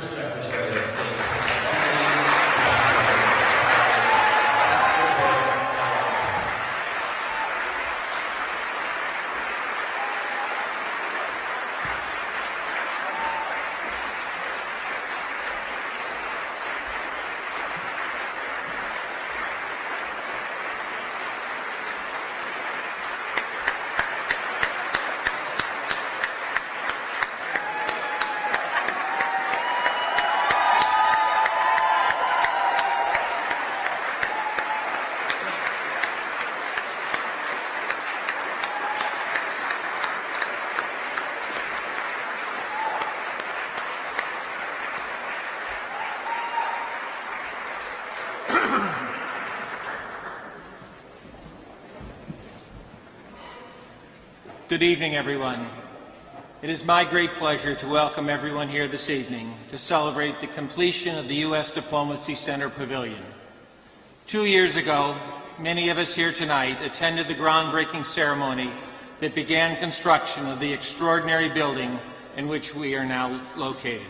Secretary of State. Good evening, everyone. It is my great pleasure to welcome everyone here this evening to celebrate the completion of the U.S. Diplomacy Center Pavilion. 2 years ago, many of us here tonight attended the groundbreaking ceremony that began construction of the extraordinary building in which we are now located.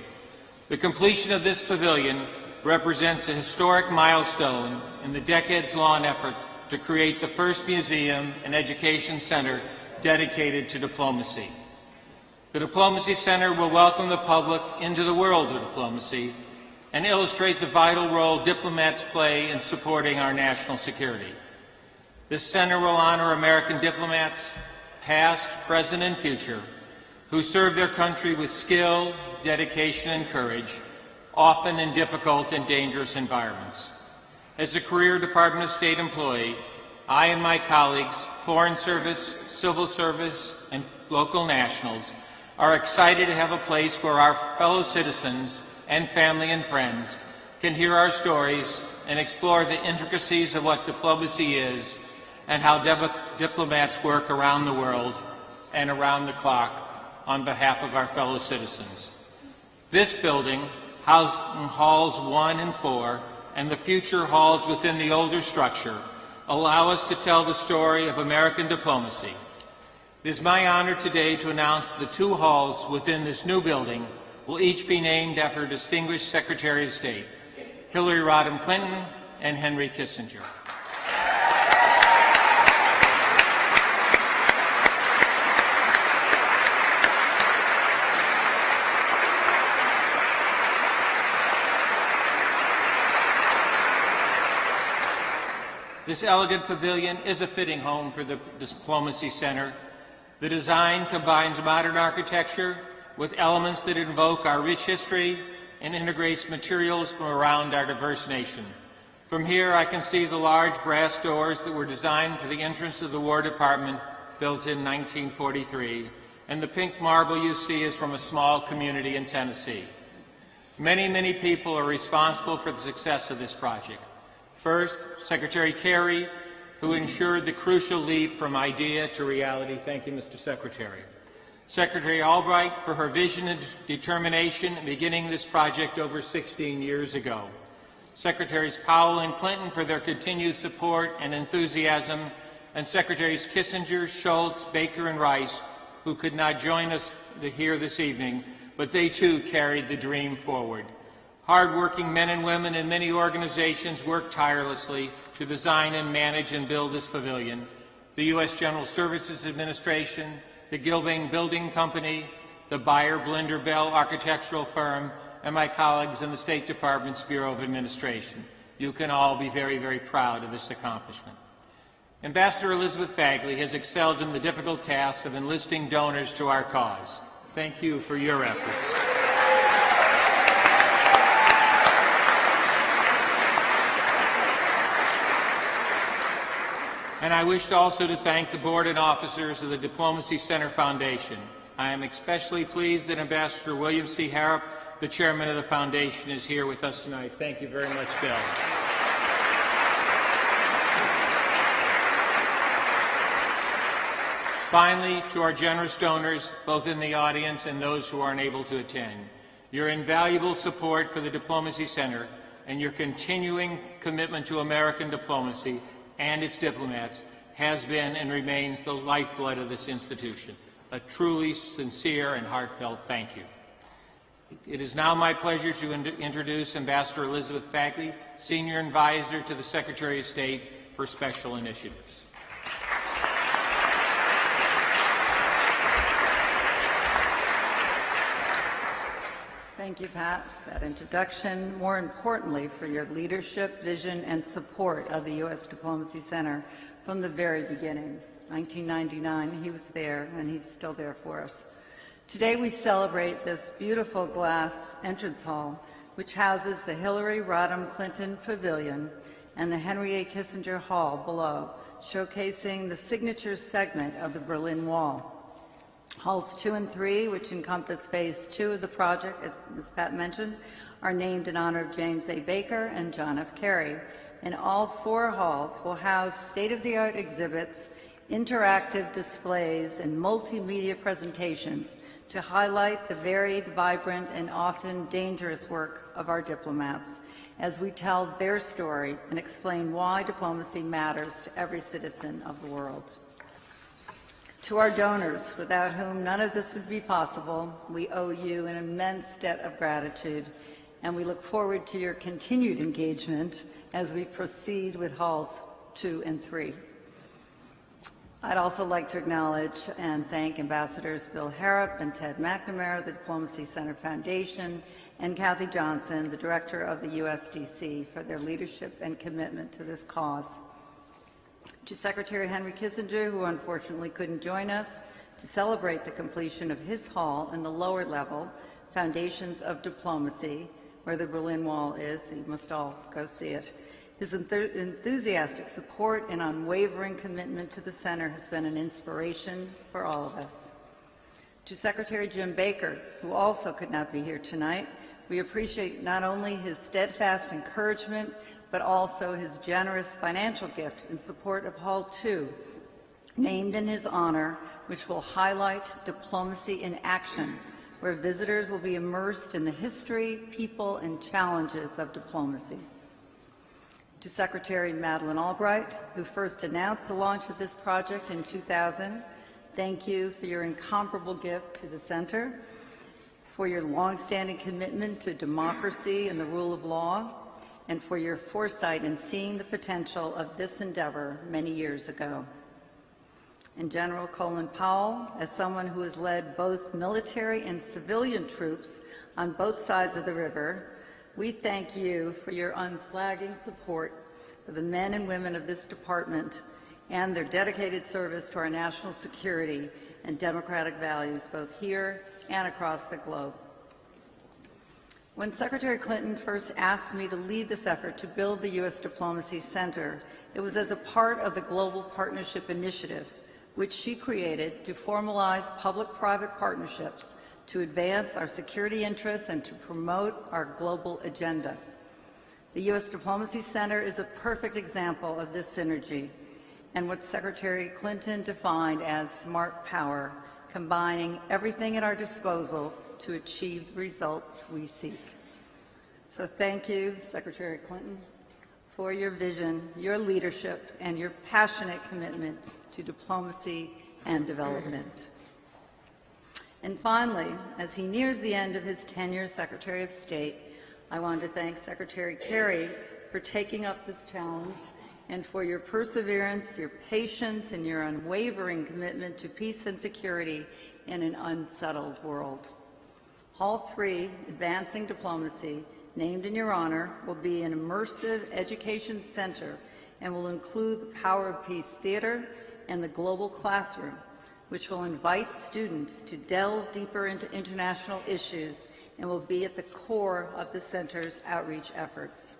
The completion of this pavilion represents a historic milestone in the decades-long effort to create the first museum and education center dedicated to diplomacy. The Diplomacy Center will welcome the public into the world of diplomacy and illustrate the vital role diplomats play in supporting our national security. This center will honor American diplomats, past, present, and future, who serve their country with skill, dedication, and courage, often in difficult and dangerous environments. As a career Department of State employee, I and my colleagues, Foreign Service, Civil Service, and local nationals, are excited to have a place where our fellow citizens and family and friends can hear our stories and explore the intricacies of what diplomacy is and how diplomats work around the world and around the clock on behalf of our fellow citizens. This building, housing halls 1 and 4, and the future halls within the older structure, allow us to tell the story of American diplomacy. It is my honor today to announce that the 2 halls within this new building will each be named after a distinguished Secretary of State, Hillary Rodham Clinton and Henry Kissinger. This elegant pavilion is a fitting home for the Diplomacy Center. The design combines modern architecture with elements that invoke our rich history and integrates materials from around our diverse nation. From here, I can see the large brass doors that were designed for the entrance of the War Department, built in 1943, and the pink marble you see is from a small community in Tennessee. Many, many people are responsible for the success of this project. First, Secretary Kerry, who ensured the crucial leap from idea to reality. Thank you, Mr. Secretary. Secretary Albright for her vision and determination in beginning this project over 16 years ago. Secretaries Powell and Clinton for their continued support and enthusiasm, and Secretaries Kissinger, Schultz, Baker, and Rice, who could not join us here this evening, but they too carried the dream forward. Hard-working men and women in many organizations worked tirelessly to design and manage and build this pavilion. The U.S. General Services Administration, the Gilbane Building Company, the Beyer Blinder Bell architectural firm, and my colleagues in the State Department's Bureau of Administration. You can all be very, very proud of this accomplishment. Ambassador Elizabeth Bagley has excelled in the difficult task of enlisting donors to our cause. Thank you for your efforts. And I wish also to thank the board and officers of the Diplomacy Center Foundation. I am especially pleased that Ambassador William C. Harrop, the chairman of the foundation, is here with us tonight. Thank you very much, Bill. Finally, to our generous donors, both in the audience and those who are unable to attend, your invaluable support for the Diplomacy Center and your continuing commitment to American diplomacy and its diplomats has been and remains the lifeblood of this institution. A truly sincere and heartfelt thank you. It is now my pleasure to introduce Ambassador Elizabeth Bagley, Senior Advisor to the Secretary of State for Special Initiatives. Thank you, Pat, for that introduction. More importantly, for your leadership, vision, and support of the U.S. Diplomacy Center from the very beginning. 1999, he was there, and he's still there for us. Today, we celebrate this beautiful glass entrance hall, which houses the Hillary Rodham Clinton Pavilion and the Henry A. Kissinger Hall below, showcasing the signature segment of the Berlin Wall. Halls 2 and 3, which encompass Phase 2 of the project, as Pat mentioned, are named in honor of James A. Baker and John F. Kerry, and all 4 halls will house state-of-the-art exhibits, interactive displays, and multimedia presentations to highlight the varied, vibrant, and often dangerous work of our diplomats as we tell their story and explain why diplomacy matters to every citizen of the world. To our donors, without whom none of this would be possible, we owe you an immense debt of gratitude, and we look forward to your continued engagement as we proceed with Halls 2 and 3. I'd also like to acknowledge and thank Ambassadors Bill Harrop and Ted McNamara of the Diplomacy Center Foundation, and Kathy Johnson, the Director of the USDC, for their leadership and commitment to this cause. To Secretary Henry Kissinger, who unfortunately couldn't join us, to celebrate the completion of his hall in the lower level, Foundations of Diplomacy, where the Berlin Wall is. You must all go see it. His enthusiastic support and unwavering commitment to the center has been an inspiration for all of us. To Secretary Jim Baker, who also could not be here tonight, we appreciate not only his steadfast encouragement, but also his generous financial gift in support of Hall 2, named in his honor, which will highlight diplomacy in action, where visitors will be immersed in the history, people, and challenges of diplomacy. To Secretary Madeleine Albright, who first announced the launch of this project in 2000, thank you for your incomparable gift to the Center, for your longstanding commitment to democracy and the rule of law, and for your foresight in seeing the potential of this endeavor many years ago. And General Colin Powell, as someone who has led both military and civilian troops on both sides of the river, we thank you for your unflagging support for the men and women of this department and their dedicated service to our national security and democratic values, both here and across the globe. When Secretary Clinton first asked me to lead this effort to build the U.S. Diplomacy Center, it was as a part of the Global Partnership Initiative, which she created to formalize public-private partnerships to advance our security interests and to promote our global agenda. The U.S. Diplomacy Center is a perfect example of this synergy and what Secretary Clinton defined as smart power, combining everything at our disposal to achieve the results we seek. So thank you, Secretary Clinton, for your vision, your leadership, and your passionate commitment to diplomacy and development. And finally, as he nears the end of his tenure as Secretary of State, I want to thank Secretary Kerry for taking up this challenge and for your perseverance, your patience, and your unwavering commitment to peace and security in an unsettled world. Hall 3, Advancing Diplomacy, named in your honor, will be an immersive education center and will include the Power of Peace Theater and the Global Classroom, which will invite students to delve deeper into international issues and will be at the core of the center's outreach efforts.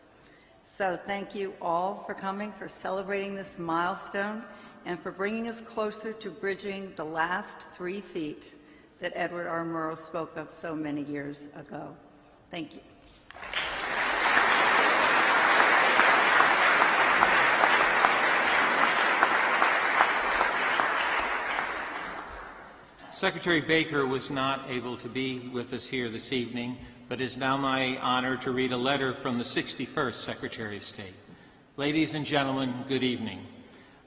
So thank you all for coming, for celebrating this milestone, and for bringing us closer to bridging the last 3 feet that Edward R. Murrow spoke of so many years ago. Thank you. Secretary Baker was not able to be with us here this evening, but it is now my honor to read a letter from the 61st Secretary of State. Ladies and gentlemen, good evening.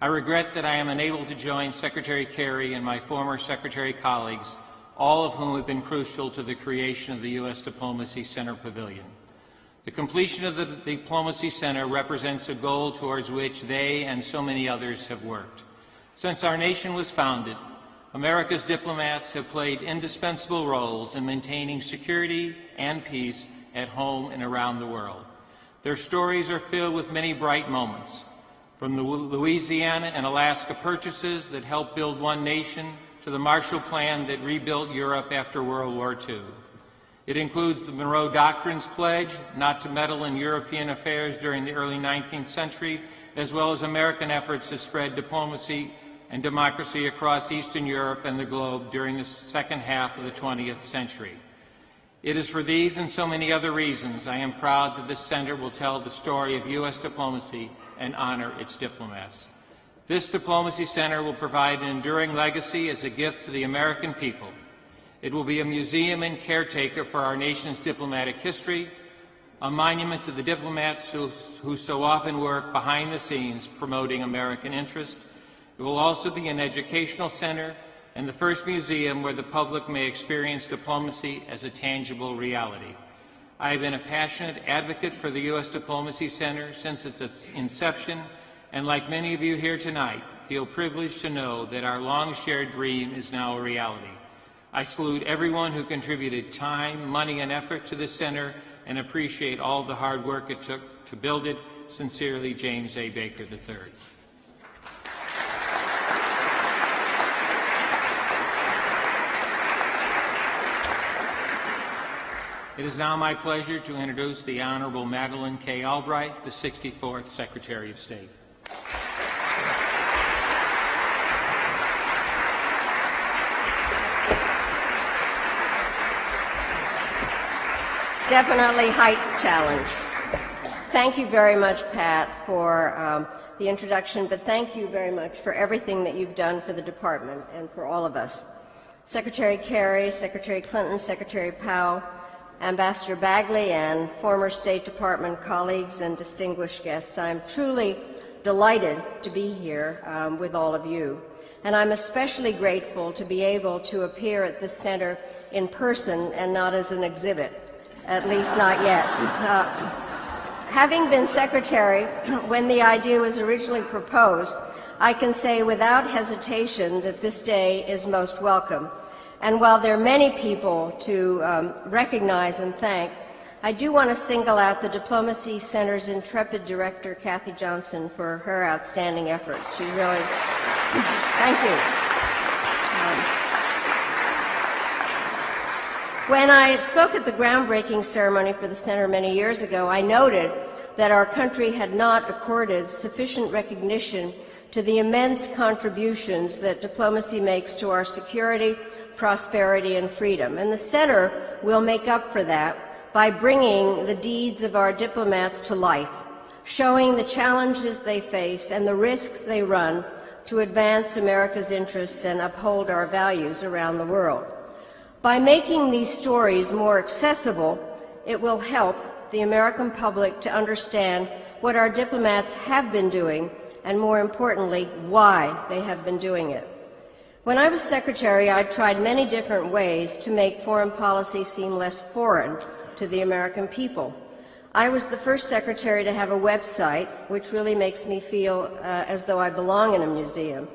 I regret that I am unable to join Secretary Kerry and my former Secretary colleagues all of whom have been crucial to the creation of the U.S. Diplomacy Center Pavilion. The completion of the Diplomacy Center represents a goal towards which they and so many others have worked. Since our nation was founded, America's diplomats have played indispensable roles in maintaining security and peace at home and around the world. Their stories are filled with many bright moments, from the Louisiana and Alaska purchases that helped build one nation to the Marshall Plan that rebuilt Europe after World War II. It includes the Monroe Doctrine's pledge not to meddle in European affairs during the early 19th century, as well as American efforts to spread diplomacy and democracy across Eastern Europe and the globe during the second half of the 20th century. It is for these and so many other reasons I am proud that this center will tell the story of U.S. diplomacy and honor its diplomats. This Diplomacy Center will provide an enduring legacy as a gift to the American people. It will be a museum and caretaker for our nation's diplomatic history, a monument to the diplomats who so often work behind the scenes promoting American interest. It will also be an educational center and the first museum where the public may experience diplomacy as a tangible reality. I have been a passionate advocate for the U.S. Diplomacy Center since its inception, and like many of you here tonight, feel privileged to know that our long-shared dream is now a reality. I salute everyone who contributed time, money, and effort to this center and appreciate all the hard work it took to build it. Sincerely, James A. Baker III. It is now my pleasure to introduce the Honorable Madeleine K. Albright, the 64th Secretary of State. Definitely height challenge. Thank you very much, Pat, for the introduction, but thank you very much for everything that you've done for the department and for all of us. Secretary Kerry, Secretary Clinton, Secretary Powell, Ambassador Bagley, and former State Department colleagues and distinguished guests, I'm truly delighted to be here with all of you. And I'm especially grateful to be able to appear at this center in person and not as an exhibit, at least not yet. Having been secretary when the idea was originally proposed, I can say without hesitation that this day is most welcome. And while there are many people to recognize and thank, I do want to single out the Diplomacy Center's intrepid director, Kathy Johnson, for her outstanding efforts. She really is. Thank you. When I spoke at the groundbreaking ceremony for the center many years ago, I noted that our country had not accorded sufficient recognition to the immense contributions that diplomacy makes to our security, prosperity, and freedom. And the center will make up for that by bringing the deeds of our diplomats to life, showing the challenges they face and the risks they run to advance America's interests and uphold our values around the world. By making these stories more accessible, it will help the American public to understand what our diplomats have been doing and, more importantly, why they have been doing it. When I was secretary, I tried many different ways to make foreign policy seem less foreign to the American people. I was the first secretary to have a website, which really makes me feel as though I belong in a museum.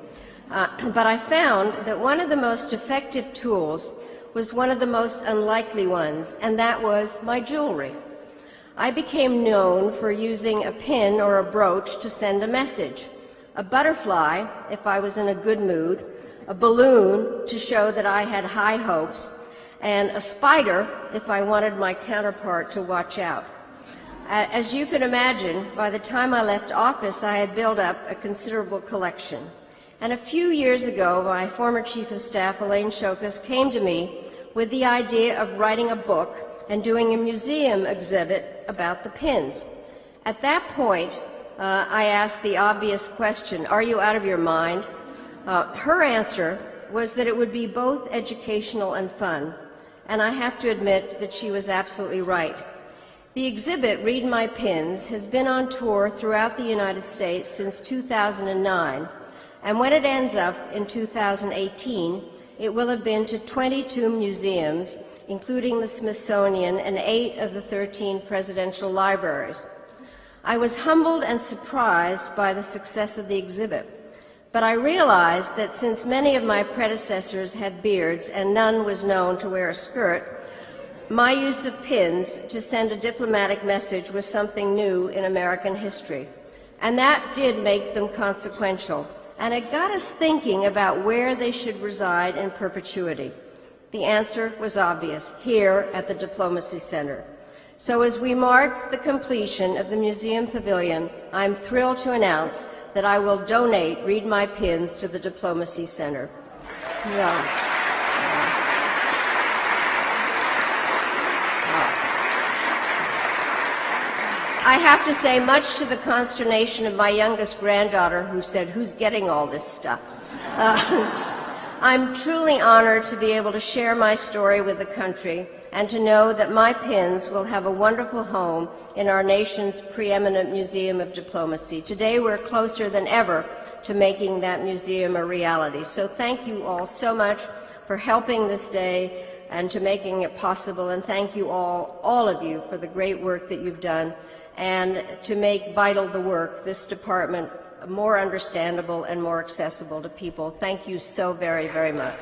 But I found that one of the most effective tools was one of the most unlikely ones, and that was my jewelry. I became known for using a pin or a brooch to send a message, a butterfly if I was in a good mood, a balloon to show that I had high hopes, and a spider if I wanted my counterpart to watch out. As you can imagine, by the time I left office, I had built up a considerable collection. And a few years ago, my former Chief of Staff, Elaine Shokas, came to me with the idea of writing a book and doing a museum exhibit about the pins. At that point, I asked the obvious question, "Are you out of your mind?" Her answer was that it would be both educational and fun, and I have to admit that she was absolutely right. The exhibit, Read My Pins, has been on tour throughout the United States since 2009, and when it ends up in 2018, it will have been to 22 museums, including the Smithsonian and 8 of the 13 presidential libraries. I was humbled and surprised by the success of the exhibit, but I realized that since many of my predecessors had beards and none was known to wear a skirt, my use of pins to send a diplomatic message was something new in American history. And that did make them consequential, and it got us thinking about where they should reside in perpetuity. The answer was obvious, here at the Diplomacy Center. So as we mark the completion of the Museum Pavilion, I'm thrilled to announce that I will donate Read My Pins to the Diplomacy Center. Yeah. I have to say, much to the consternation of my youngest granddaughter, who said, "Who's getting all this stuff?" I'm truly honored to be able to share my story with the country and to know that my pins will have a wonderful home in our nation's preeminent Museum of Diplomacy. Today, we're closer than ever to making that museum a reality. So thank you all so much for helping this day and to making it possible, and thank you all of you, for the great work that you've done and to make vital the work, this department, more understandable and more accessible to people. Thank you so very, very much.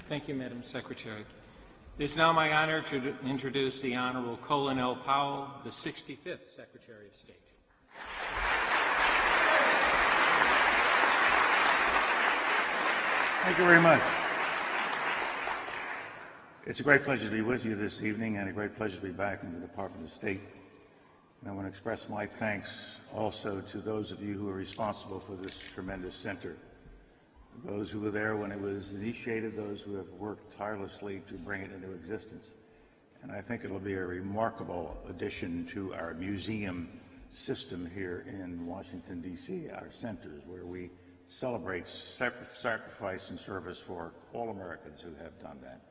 Thank you, Madam Secretary. It is now my honor to introduce the Honorable Colin L. Powell, the 65th Secretary of State. Thank you very much. It's a great pleasure to be with you this evening and a great pleasure to be back in the Department of State. And I want to express my thanks also to those of you who are responsible for this tremendous center, those who were there when it was initiated, those who have worked tirelessly to bring it into existence. And I think it'll be a remarkable addition to our museum system here in Washington, D.C., our centers, where we celebrate sacrifice and service for all Americans who have done that.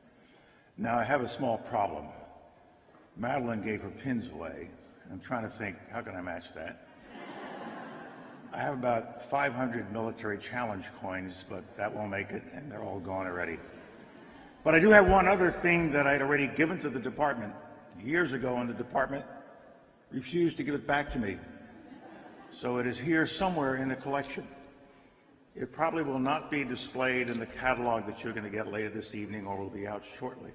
Now, I have a small problem. Madeline gave her pins away. I'm trying to think, how can I match that? I have about 500 military challenge coins, but that won't make it, and they're all gone already. But I do have one other thing that I'd already given to the department years ago, and the department refused to give it back to me. So it is here somewhere in the collection. It probably will not be displayed in the catalog that you're going to get later this evening or will be out shortly.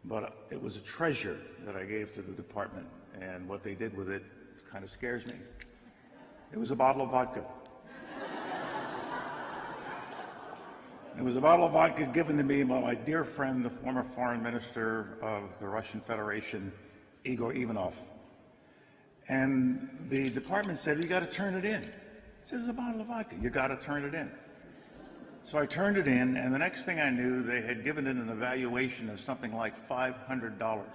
But it was a treasure that I gave to the department, and what they did with it kind of scares me. It was a bottle of vodka. It was a bottle of vodka given to me by my dear friend, the former foreign minister of the Russian Federation, Igor Ivanov. And the department said, "You got to turn it in." This is a bottle of vodka. You got to turn it in. So I turned it in, and the next thing I knew, they had given it an evaluation of something like $500.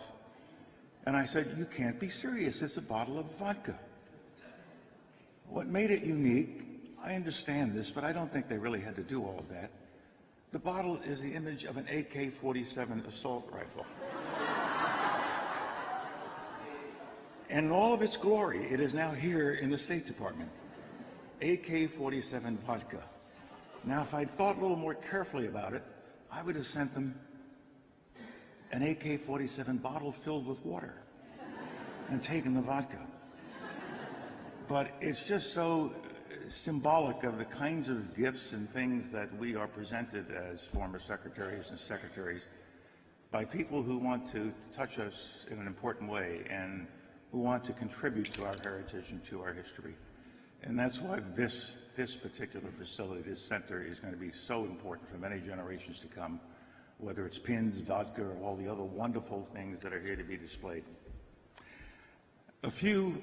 And I said, "You can't be serious. It's a bottle of vodka." What made it unique, I understand this, but I don't think they really had to do all of that. The bottle is the image of an AK-47 assault rifle. And in all of its glory, it is now here in the State Department. AK-47 vodka. Now, if I'd thought a little more carefully about it, I would have sent them an AK-47 bottle filled with water and taken the vodka. But it's just so symbolic of the kinds of gifts and things that we are presented as former secretaries and secretaries by people who want to touch us in an important way and who want to contribute to our heritage and to our history. And that's why this particular facility, this center, is going to be so important for many generations to come, whether it's pins, vodka, or all the other wonderful things that are here to be displayed. A few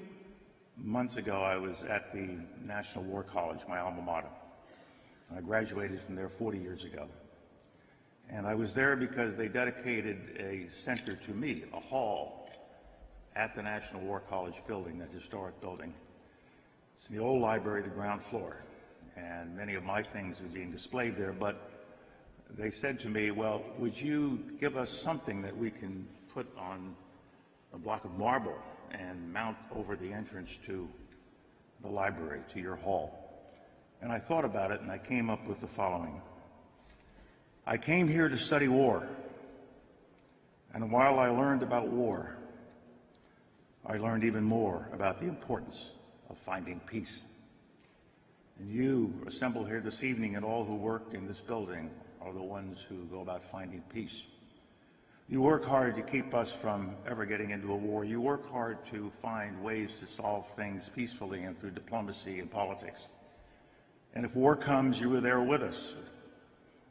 months ago, I was at the National War College, my alma mater. I graduated from there 40 years ago. And I was there because they dedicated a center to me, a hall, at the National War College building, that historic building. It's in the old library, the ground floor, and many of my things are being displayed there, but they said to me, well, would you give us something that we can put on a block of marble and mount over the entrance to the library, to your hall? And I thought about it, and I came up with the following. I came here to study war, and while I learned about war, I learned even more about the importance of finding peace. And you assembled here this evening, and all who work in this building are the ones who go about finding peace. You work hard to keep us from ever getting into a war. You work hard to find ways to solve things peacefully and through diplomacy and politics. And if war comes, you are there with us.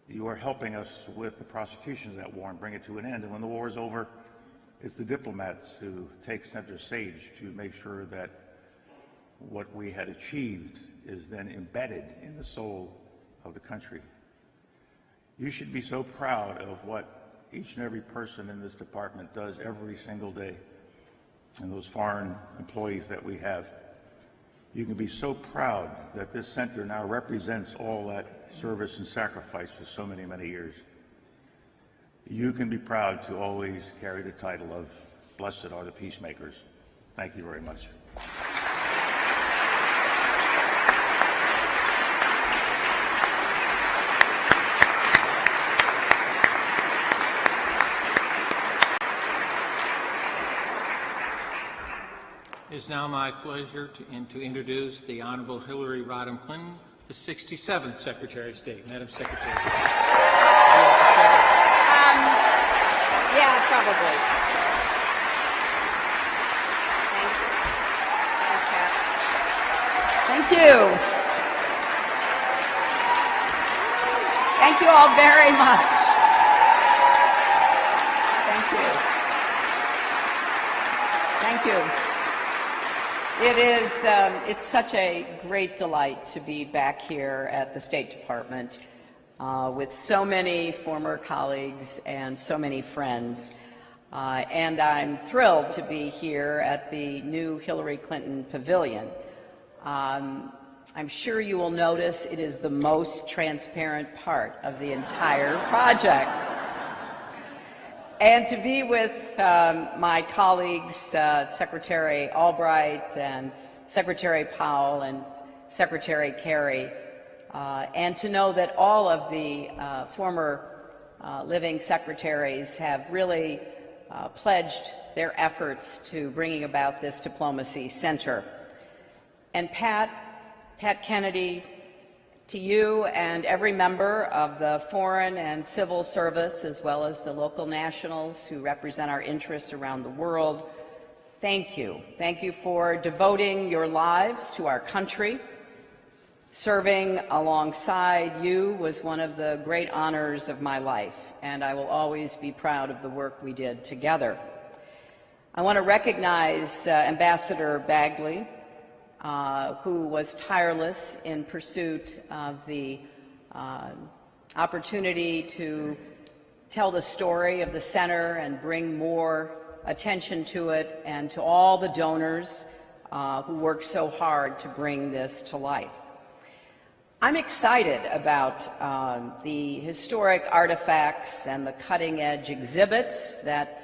You are helping us with the prosecution of that war and bring it to an end. And when the war is over, it's the diplomats who take center stage to make sure that what we had achieved is then embedded in the soul of the country. You should be so proud of what each and every person in this department does every single day, and those foreign employees that we have. You can be so proud that this center now represents all that service and sacrifice for so many, many years. You can be proud to always carry the title of Blessed are the Peacemakers. Thank you very much. It is now my pleasure to introduce the Honorable Hillary Rodham Clinton, the 67th Secretary of State. Madam Secretary. Yeah, probably. Thank you. Thank you all very much. Thank you. Thank you. It's such a great delight to be back here at the State Department with so many former colleagues and so many friends. And I'm thrilled to be here at the new Hillary Clinton Pavilion. I'm sure you will notice it is the most transparent part of the entire project. And to be with my colleagues, Secretary Albright and Secretary Powell and Secretary Kerry, and to know that all of the former living secretaries have really pledged their efforts to bringing about this diplomacy center. And Pat Kennedy, to you and every member of the Foreign and Civil Service, as well as the local nationals who represent our interests around the world, thank you. Thank you for devoting your lives to our country. Serving alongside you was one of the great honors of my life, and I will always be proud of the work we did together. I want to recognize Ambassador Bagley, who was tireless in pursuit of the opportunity to tell the story of the center and bring more attention to it, and to all the donors who worked so hard to bring this to life. I'm excited about the historic artifacts and the cutting-edge exhibits that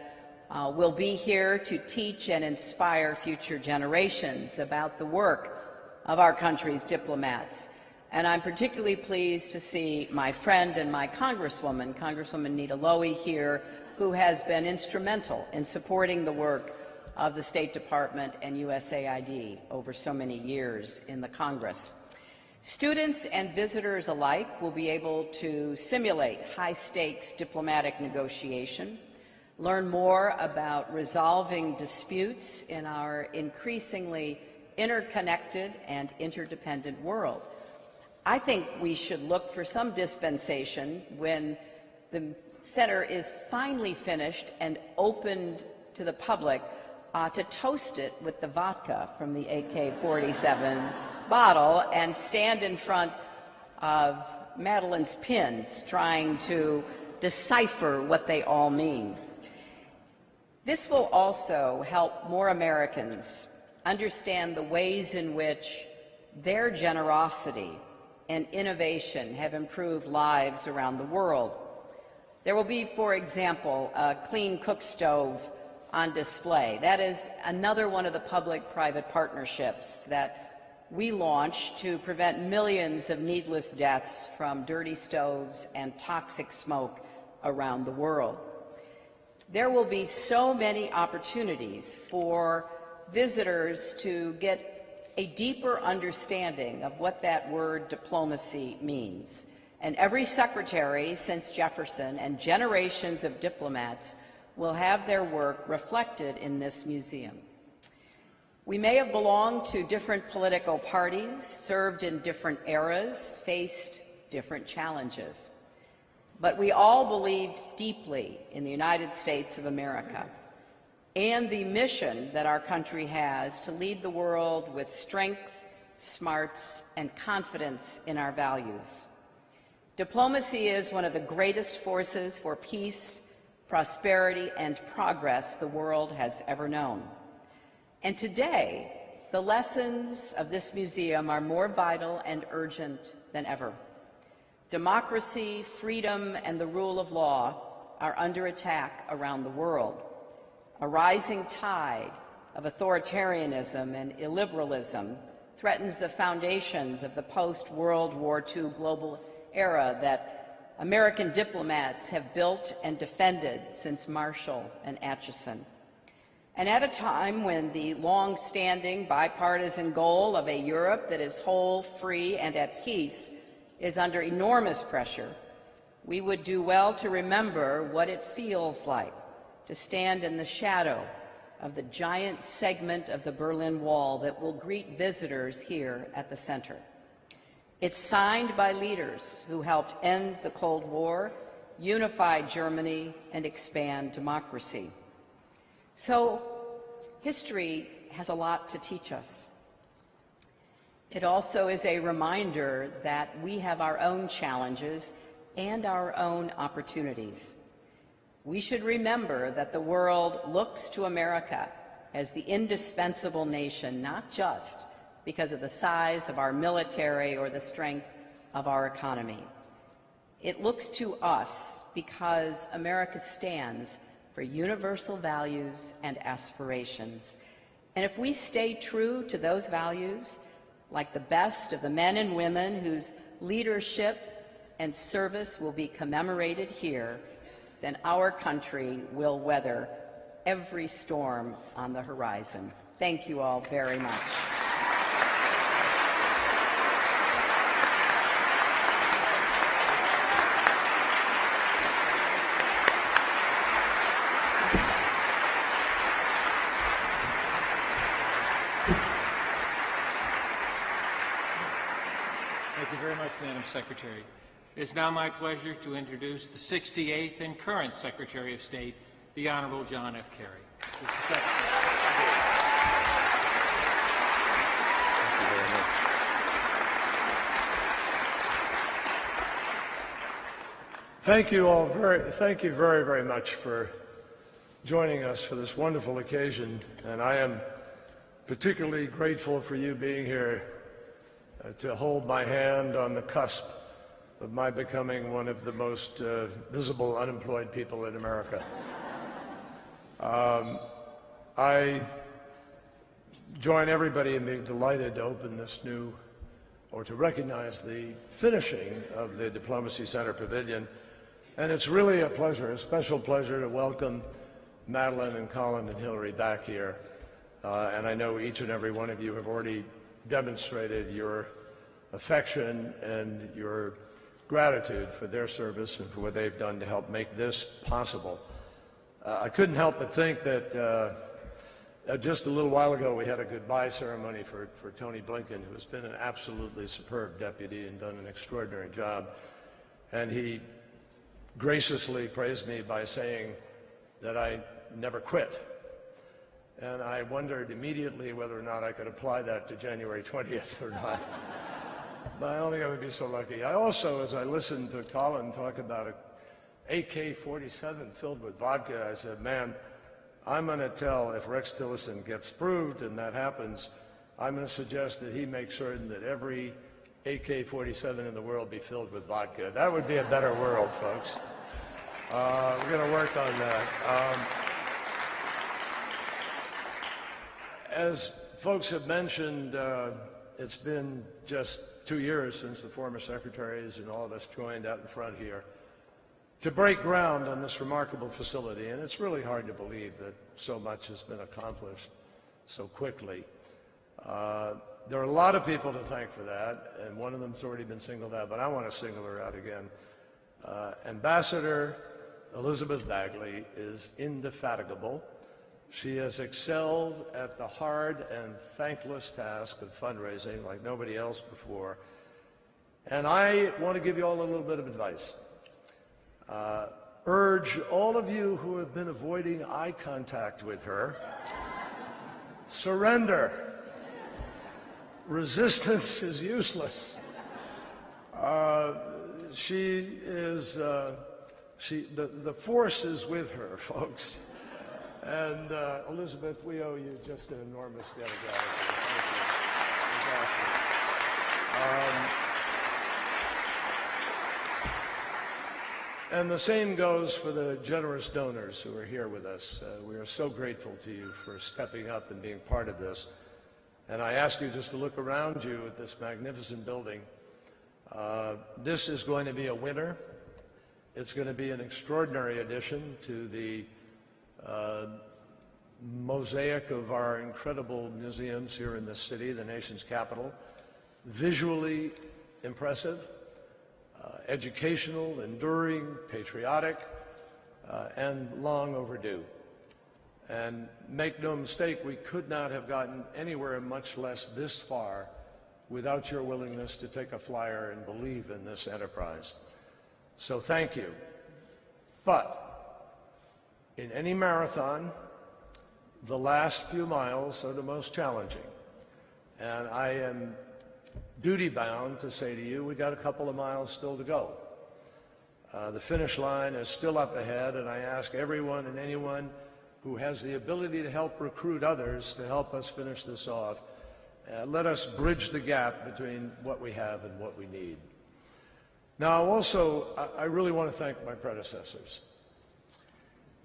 will be here to teach and inspire future generations about the work of our country's diplomats. And I'm particularly pleased to see my friend and my Congresswoman Nita Lowey here, who has been instrumental in supporting the work of the State Department and USAID over so many years in the Congress. Students and visitors alike will be able to simulate high-stakes diplomatic negotiation, learn more about resolving disputes in our increasingly interconnected and interdependent world. I think we should look for some dispensation when the center is finally finished and opened to the public to toast it with the vodka from the AK-47 bottle and stand in front of Madeline's pins trying to decipher what they all mean. This will also help more Americans understand the ways in which their generosity and innovation have improved lives around the world. There will be, for example, a clean cook stove on display. That is another one of the public-private partnerships that we launched to prevent millions of needless deaths from dirty stoves and toxic smoke around the world. There will be so many opportunities for visitors to get a deeper understanding of what that word diplomacy means. And every secretary since Jefferson and generations of diplomats will have their work reflected in this museum. We may have belonged to different political parties, served in different eras, faced different challenges, but we all believed deeply in the United States of America and the mission that our country has to lead the world with strength, smarts, and confidence in our values. Diplomacy is one of the greatest forces for peace, prosperity, and progress the world has ever known. And today, the lessons of this museum are more vital and urgent than ever. Democracy, freedom, and the rule of law are under attack around the world. A rising tide of authoritarianism and illiberalism threatens the foundations of the post-World War II global era that American diplomats have built and defended since Marshall and Atchison. And at a time when the long-standing bipartisan goal of a Europe that is whole, free, and at peace is under enormous pressure, we would do well to remember what it feels like to stand in the shadow of the giant segment of the Berlin Wall that will greet visitors here at the center. It's signed by leaders who helped end the Cold War, unify Germany, and expand democracy. So, history has a lot to teach us. It also is a reminder that we have our own challenges and our own opportunities. We should remember that the world looks to America as the indispensable nation, not just because of the size of our military or the strength of our economy. It looks to us because America stands for universal values and aspirations. And if we stay true to those values, like the best of the men and women whose leadership and service will be commemorated here, then our country will weather every storm on the horizon. Thank you all very much. Thank you very much, Madam Secretary. It is now my pleasure to introduce the 68th and current Secretary of State, the Honorable John F. Kerry. Mr. Secretary. Thank you very, very much for joining us for this wonderful occasion, and I am particularly grateful for you being here to hold my hand on the cusp of my becoming one of the most visible unemployed people in America. I join everybody in being delighted to open this new, or to recognize the finishing of the Diplomacy Center Pavilion. And it's really a pleasure, a special pleasure, to welcome Madeline and Colin and Hillary back here. And I know each and every one of you have already demonstrated your affection and your gratitude for their service and for what they've done to help make this possible. I couldn't help but think that just a little while ago we had a goodbye ceremony for Tony Blinken, who has been an absolutely superb deputy and done an extraordinary job. And he graciously praised me by saying that I never quit. And I wondered immediately whether or not I could apply that to January 20th or not. But I don't think I would be so lucky. I also, as I listened to Colin talk about an AK-47 filled with vodka, I said, man, I'm going to tell, if Rex Tillerson gets proved and that happens, I'm going to suggest that he make certain that every AK-47 in the world be filled with vodka. That would be a better world, folks. We're going to work on that. As folks have mentioned, it's been just 2 years since the former secretaries and all of us joined out in front here to break ground on this remarkable facility, and it's really hard to believe that so much has been accomplished so quickly. There are a lot of people to thank for that, and one of them's already been singled out, but I want to single her out again. Ambassador Elizabeth Bagley is indefatigable. She has excelled at the hard and thankless task of fundraising like nobody else before. And I want to give you all a little bit of advice. Urge all of you who have been avoiding eye contact with her, surrender. Resistance is useless. The force is with her, folks. And Elizabeth, we owe you just an enormous debt of gratitude. Thank you. And the same goes for the generous donors who are here with us. We are so grateful to you for stepping up and being part of this. And I ask you just to look around you at this magnificent building. This is going to be a winner. It's going to be an extraordinary addition to the mosaic of our incredible museums here in this city, the nation's capital. Visually impressive, educational, enduring, patriotic, and long overdue. And make no mistake, we could not have gotten anywhere, much less this far, without your willingness to take a flyer and believe in this enterprise. So thank you. But in any marathon, the last few miles are the most challenging. And I am duty-bound to say to you, we got a couple of miles still to go. The finish line is still up ahead, and I ask everyone and anyone who has the ability to help recruit others to help us finish this off. Let us bridge the gap between what we have and what we need. Now, also, I really want to thank my predecessors.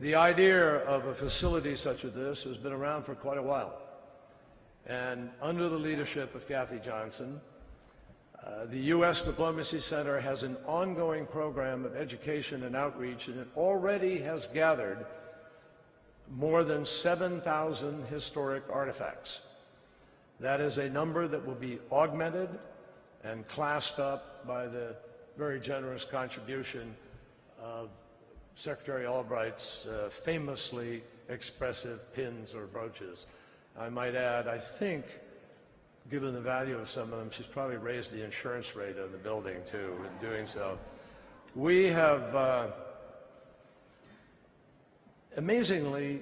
The idea of a facility such as this has been around for quite a while. And under the leadership of Kathy Johnson, the U.S. Diplomacy Center has an ongoing program of education and outreach, and it already has gathered more than 7,000 historic artifacts. That is a number that will be augmented and classed up by the very generous contribution of Secretary Albright's famously expressive pins or brooches. I might add, I think, given the value of some of them, she's probably raised the insurance rate of the building, too, in doing so. We have amazingly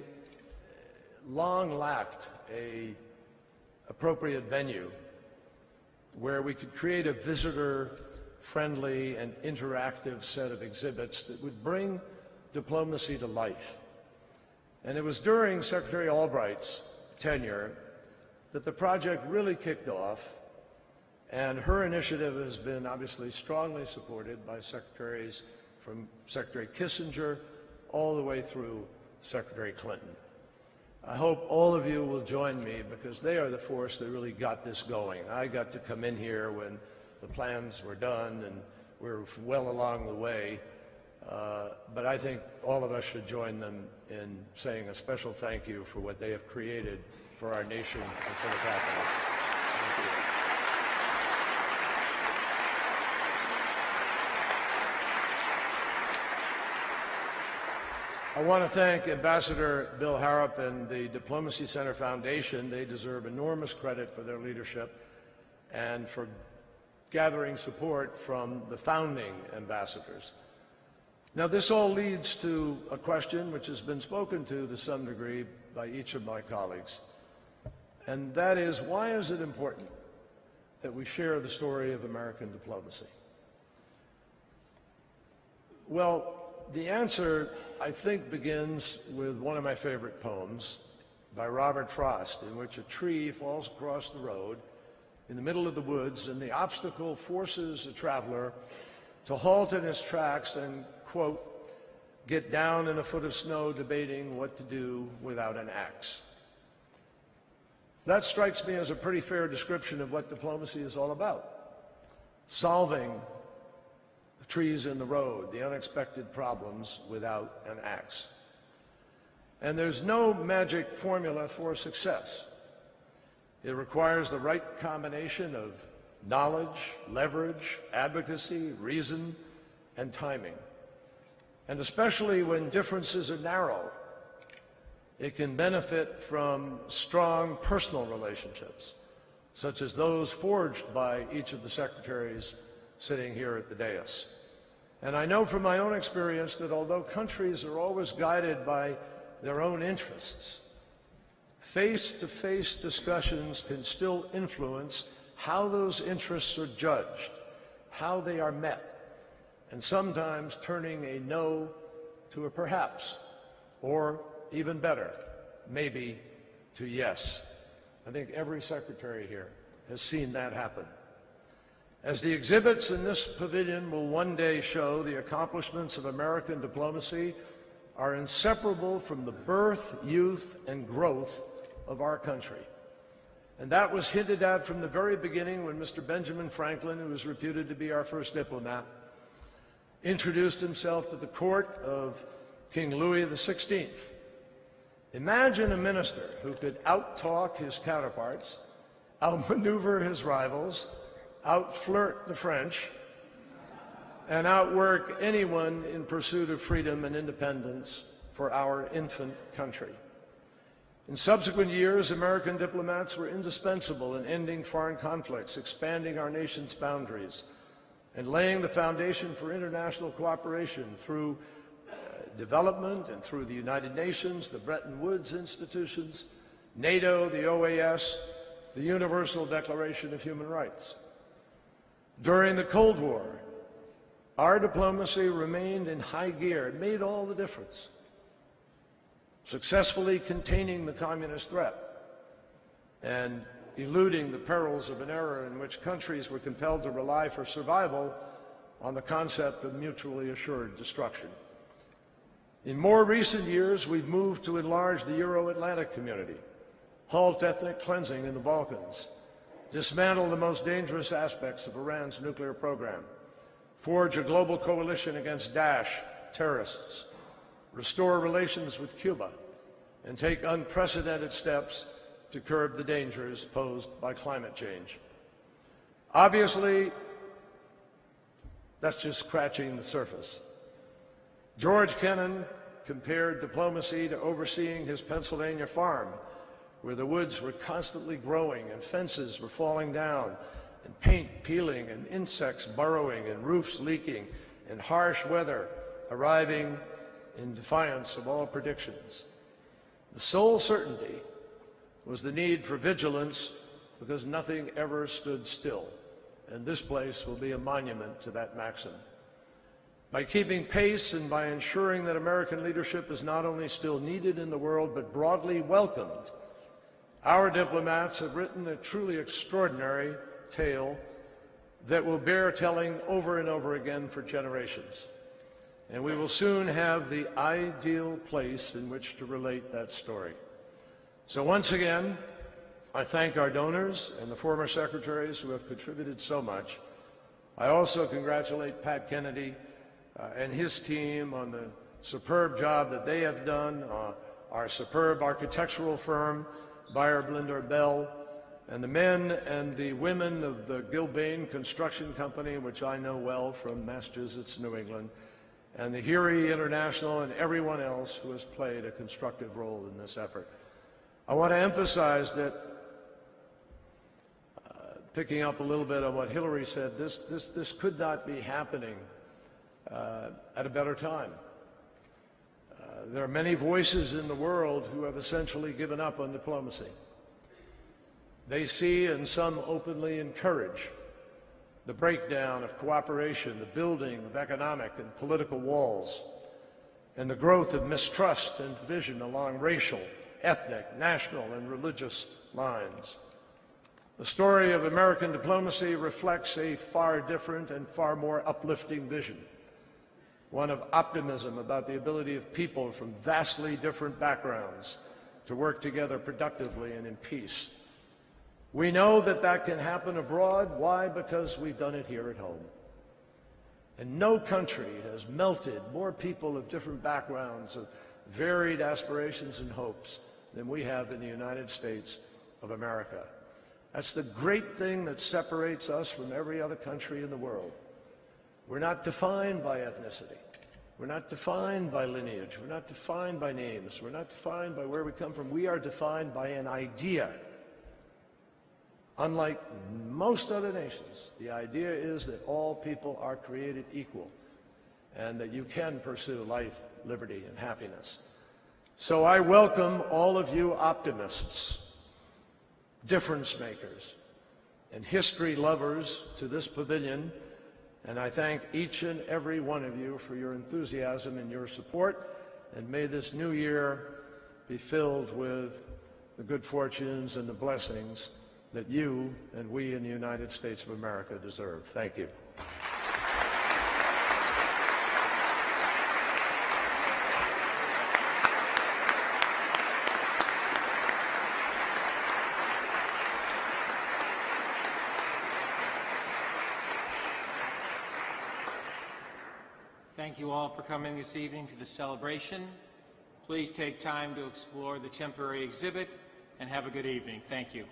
long lacked an appropriate venue where we could create a visitor-friendly and interactive set of exhibits that would bring diplomacy to life. And it was during Secretary Albright's tenure that the project really kicked off, and her initiative has been obviously strongly supported by secretaries from Secretary Kissinger all the way through Secretary Clinton. I hope all of you will join me because they are the force that really got this going. I got to come in here when the plans were done and we're well along the way, but I think all of us should join them in saying a special thank you for what they have created for our nation and for the capital. Thank you. I want to thank Ambassador Bill Harrop and the Diplomacy Center Foundation. They deserve enormous credit for their leadership and for gathering support from the founding ambassadors. Now, this all leads to a question which has been spoken to some degree by each of my colleagues, and that is, why is it important that we share the story of American diplomacy? Well, the answer, I think, begins with one of my favorite poems by Robert Frost, in which a tree falls across the road, in the middle of the woods, and the obstacle forces a traveler to halt in his tracks and, quote, get down in a foot of snow debating what to do without an axe. That strikes me as a pretty fair description of what diplomacy is all about. Solving the trees in the road, the unexpected problems without an axe. And there's no magic formula for success. It requires the right combination of knowledge, leverage, advocacy, reason, and timing. And especially when differences are narrow, it can benefit from strong personal relationships, such as those forged by each of the secretaries sitting here at the dais. And I know from my own experience that although countries are always guided by their own interests, face-to-face discussions can still influence how those interests are judged, how they are met, and sometimes turning a no to a perhaps, or even better, maybe to yes. I think every secretary here has seen that happen. As the exhibits in this pavilion will one day show, the accomplishments of American diplomacy are inseparable from the birth, youth, and growth of our country. And that was hinted at from the very beginning when Mr. Benjamin Franklin, who is reputed to be our first diplomat, introduced himself to the court of King Louis XVI. Imagine a minister who could out-talk his counterparts, outmaneuver his rivals, out-flirt the French, and outwork anyone in pursuit of freedom and independence for our infant country. In subsequent years, American diplomats were indispensable in ending foreign conflicts, expanding our nation's boundaries, and laying the foundation for international cooperation through development and through the United Nations, the Bretton Woods institutions, NATO, the OAS, the Universal Declaration of Human Rights. During the Cold War, our diplomacy remained in high gear. It made all the difference, successfully containing the communist threat and eluding the perils of an era in which countries were compelled to rely for survival on the concept of mutually assured destruction. In more recent years, we've moved to enlarge the Euro-Atlantic community, halt ethnic cleansing in the Balkans, dismantle the most dangerous aspects of Iran's nuclear program, forge a global coalition against Daesh terrorists, restore relations with Cuba, and take unprecedented steps to curb the dangers posed by climate change. Obviously, that's just scratching the surface. George Kennan compared diplomacy to overseeing his Pennsylvania farm, where the woods were constantly growing and fences were falling down, and paint peeling and insects burrowing and roofs leaking and harsh weather arriving in defiance of all predictions. The sole certainty was the need for vigilance, because nothing ever stood still, and this place will be a monument to that maxim. By keeping pace and by ensuring that American leadership is not only still needed in the world but broadly welcomed, our diplomats have written a truly extraordinary tale that will bear telling over and over again for generations. And we will soon have the ideal place in which to relate that story. So once again, I thank our donors and the former secretaries who have contributed so much. I also congratulate Pat Kennedy and his team on the superb job that they have done, our superb architectural firm, Beyer Blinder Bell, and the men and the women of the Gilbane Construction Company, which I know well from Massachusetts, New England, and the Kerry International, and everyone else who has played a constructive role in this effort. I want to emphasize that, picking up a little bit on what Hillary said, this could not be happening at a better time. There are many voices in the world who have essentially given up on diplomacy. They see, and some openly encourage, the breakdown of cooperation, the building of economic and political walls, and the growth of mistrust and division along racial, ethnic, national, and religious lines. The story of American diplomacy reflects a far different and far more uplifting vision, one of optimism about the ability of people from vastly different backgrounds to work together productively and in peace. We know that that can happen abroad. Why? Because we've done it here at home. And no country has melted more people of different backgrounds, of varied aspirations and hopes than we have in the United States of America. That's the great thing that separates us from every other country in the world. We're not defined by ethnicity. We're not defined by lineage. We're not defined by names. We're not defined by where we come from. We are defined by an idea. Unlike most other nations, the idea is that all people are created equal and that you can pursue life, liberty, and happiness. So I welcome all of you optimists, difference makers, and history lovers to this pavilion, and I thank each and every one of you for your enthusiasm and your support, and may this new year be filled with the good fortunes and the blessings that you and we in the United States of America deserve. Thank you. Thank you all for coming this evening to the celebration. Please take time to explore the temporary exhibit and have a good evening. Thank you.